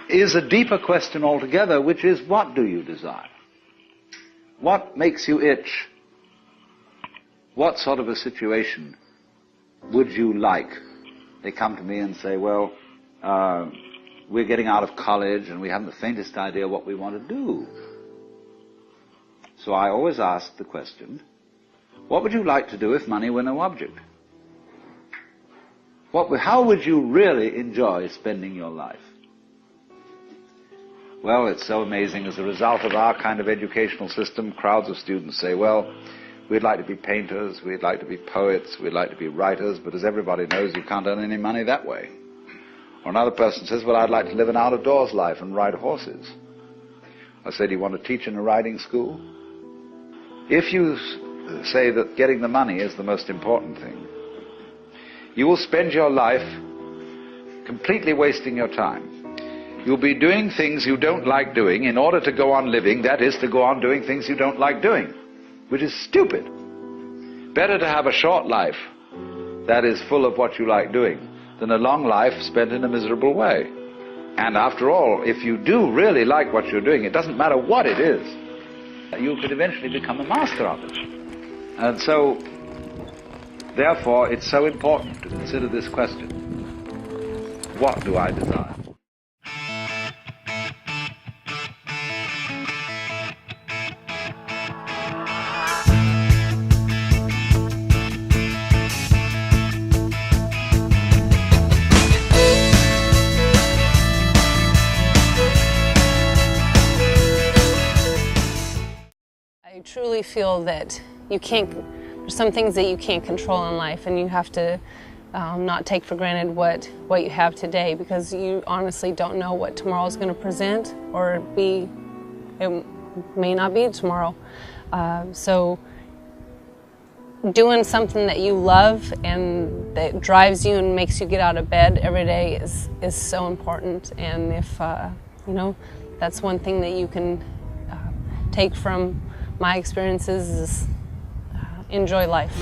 is a deeper question altogether, which is, what do you desire? What makes you itch? What sort of a situation would you like? They come to me and say, well, we're getting out of college and we haven't the faintest idea what we want to do. So I always ask the question, what would you like to do if money were no object? How would you really enjoy spending your life? Well, it's so amazing. As a result of our kind of educational system, crowds of students say, well, we'd like to be painters, we'd like to be poets, we'd like to be writers, but as everybody knows, you can't earn any money that way. Or another person says, well, I'd like to live an out-of-doors life and ride horses. I say, do you want to teach in a riding school? If you say that getting the money is the most important thing, you will spend your life completely wasting your time. You'll be doing things you don't like doing in order to go on living, that is, to go on doing things you don't like doing, which is stupid. Better to have a short life that is full of what you like doing than a long life spent in a miserable way. And after all, if you do really like what you're doing, it doesn't matter what it is, you could eventually become a master of it. And so, therefore, it's so important to consider this question. What do I desire? I truly feel that there's some things that you can't control in life, and you have to not take for granted what you have today, because you honestly don't know what tomorrow is going to present, or it may not be tomorrow. So doing something that you love and that drives you and makes you get out of bed every day is so important. And if that's one thing that you can take from my experiences is enjoy life.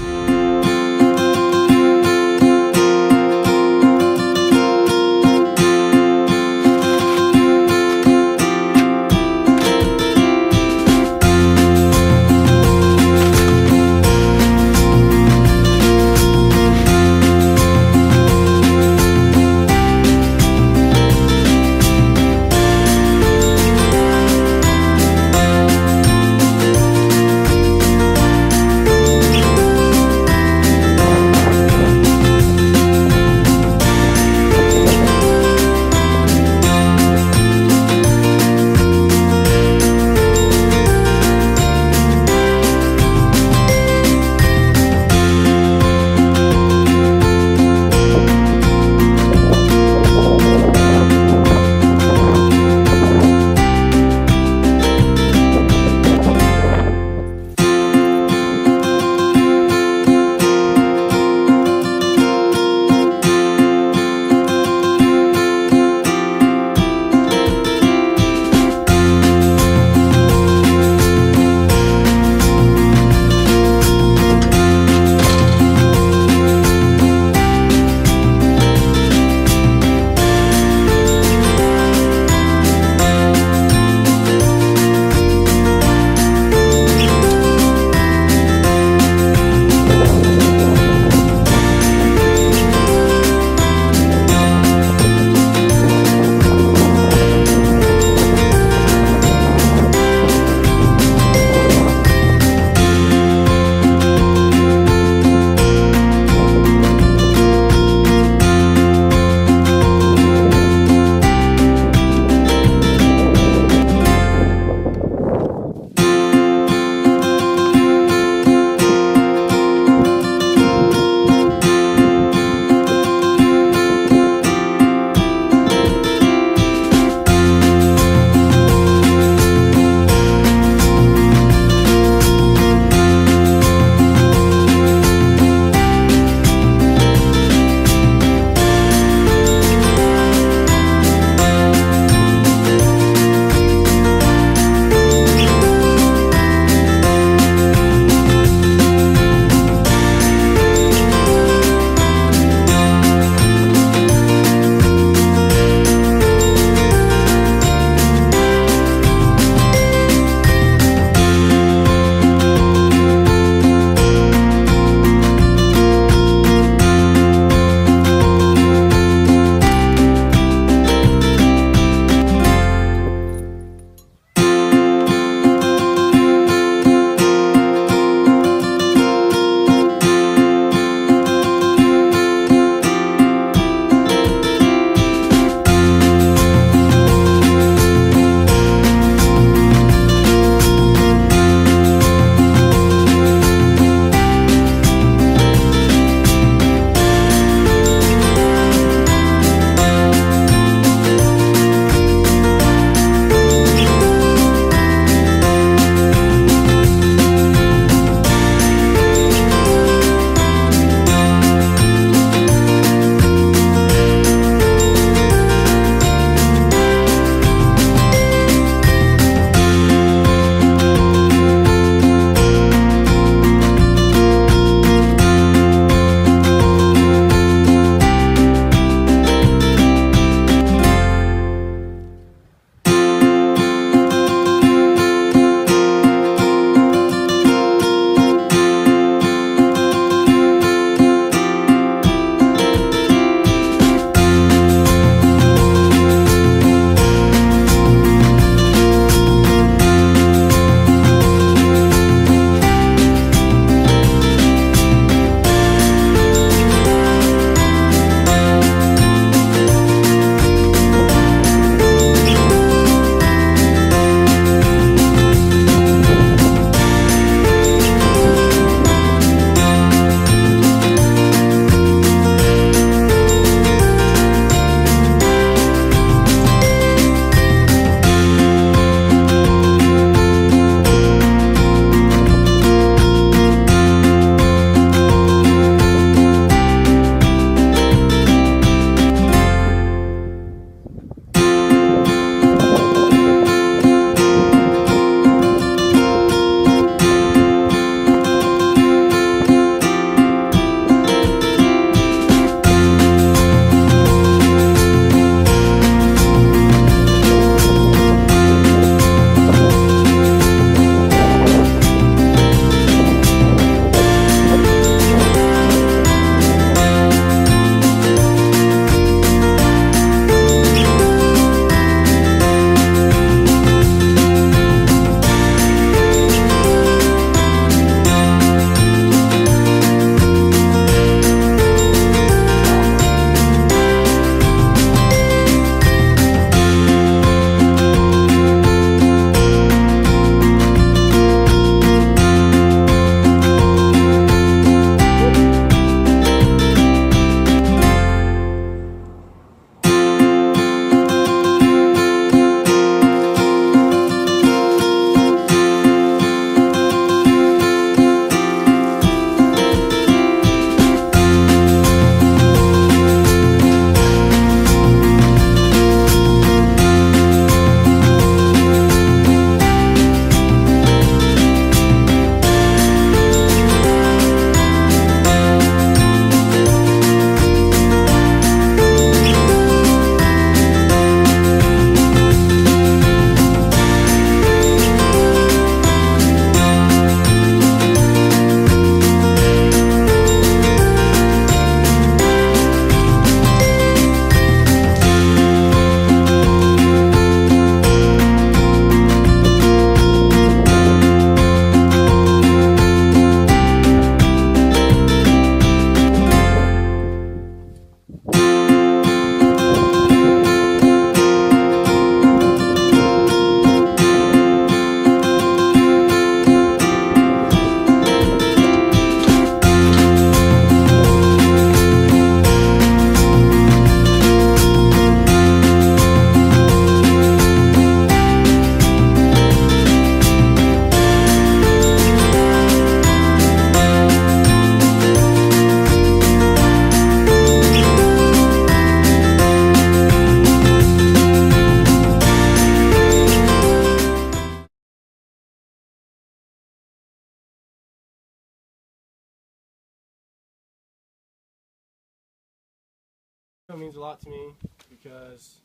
It means a lot to me because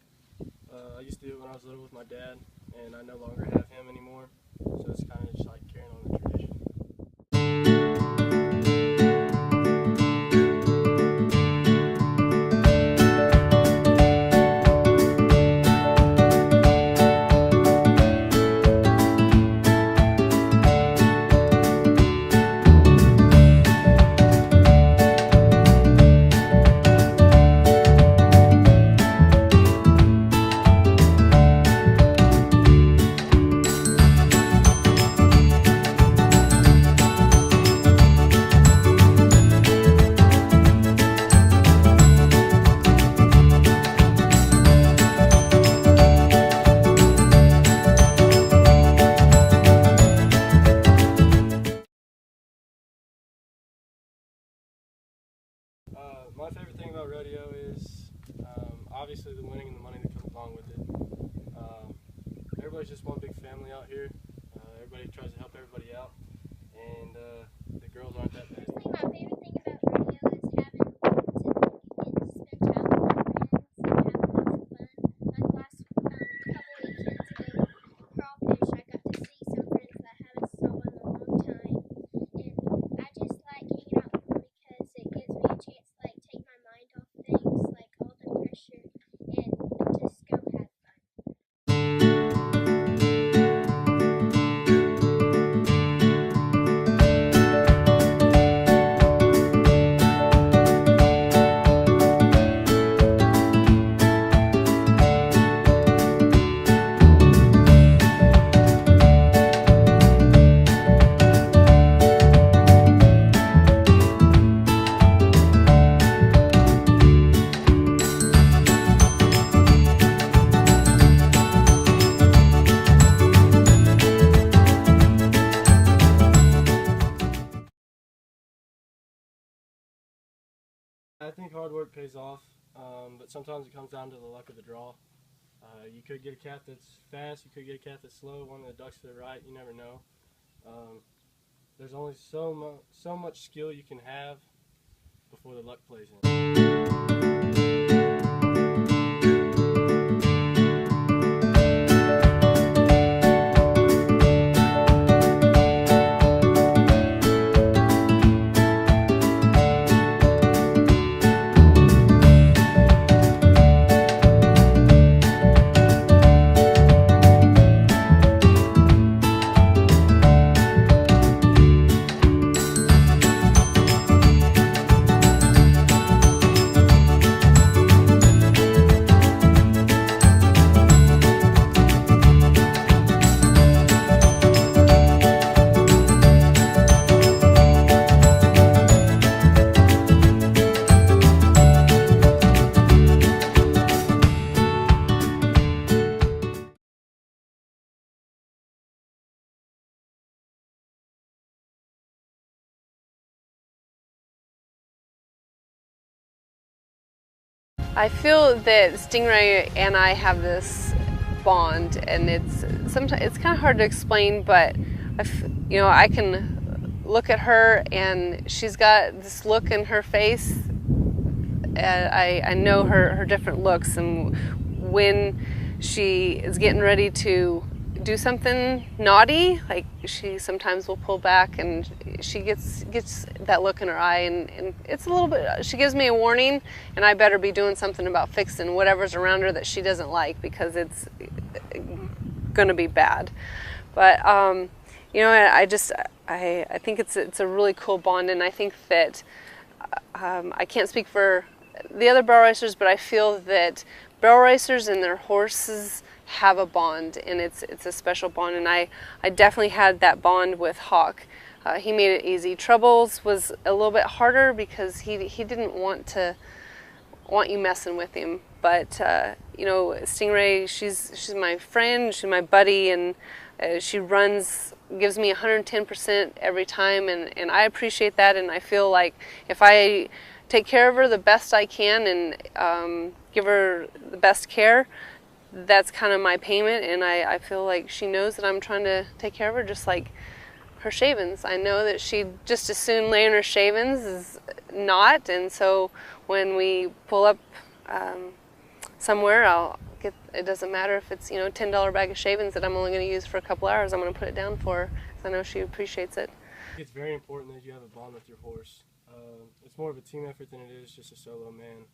I used to do it when I was little with my dad, and I no longer have him anymore. So it's kind of just like carrying on the tradition. My favorite thing about rodeo is obviously the winning and the money that comes along with it. Everybody's just one big family out here. Everybody tries to help everybody out, and the girls aren't that bad. My favorite thing about rodeo is having to spend time with my friends and having lots of fun. Like last couple weekends ago, crawfish, I got to see some friends that I haven't saw in a long time, and I just like hanging out with them because it gives me a chance to like take my mind off things, like all the pressure, and just go have fun. I think hard work pays off, but sometimes it comes down to the luck of the draw. You could get a calf that's fast, you could get a calf that's slow, one of the ducks to the right, you never know. There's only so much skill you can have before the luck plays in. I feel that Stingray and I have this bond, and it's sometimes it's kind of hard to explain, but I can look at her and she's got this look in her face. I know her different looks, and when she is getting ready to do something naughty, like she sometimes will pull back and she gets that look in her eye, and it's a little bit, she gives me a warning, and I better be doing something about fixing whatever's around her that she doesn't like, because it's gonna be bad. But I think it's a really cool bond, and I think that I can't speak for the other barrel racers, but I feel that barrel racers and their horses have a bond, and it's a special bond, and I definitely had that bond with Hawk. He made it easy. Troubles was a little bit harder because he didn't want you messing with him, but Stingray, she's my friend, she's my buddy, and she gives me 110% every time, and I appreciate that, and I feel like if I take care of her the best I can and give her the best care, that's kind of my payment, and I feel like she knows that I'm trying to take care of her, just like her shavings. I know that she'd just as soon lay in her shavings as not, and so when we pull up somewhere, I'll get. It doesn't matter if it's, you know, $10 bag of shavings that I'm only going to use for a couple hours. I'm going to put it down for her, 'cause I know she appreciates it. It's very important that you have a bond with your horse. It's more of a team effort than it is just a solo man.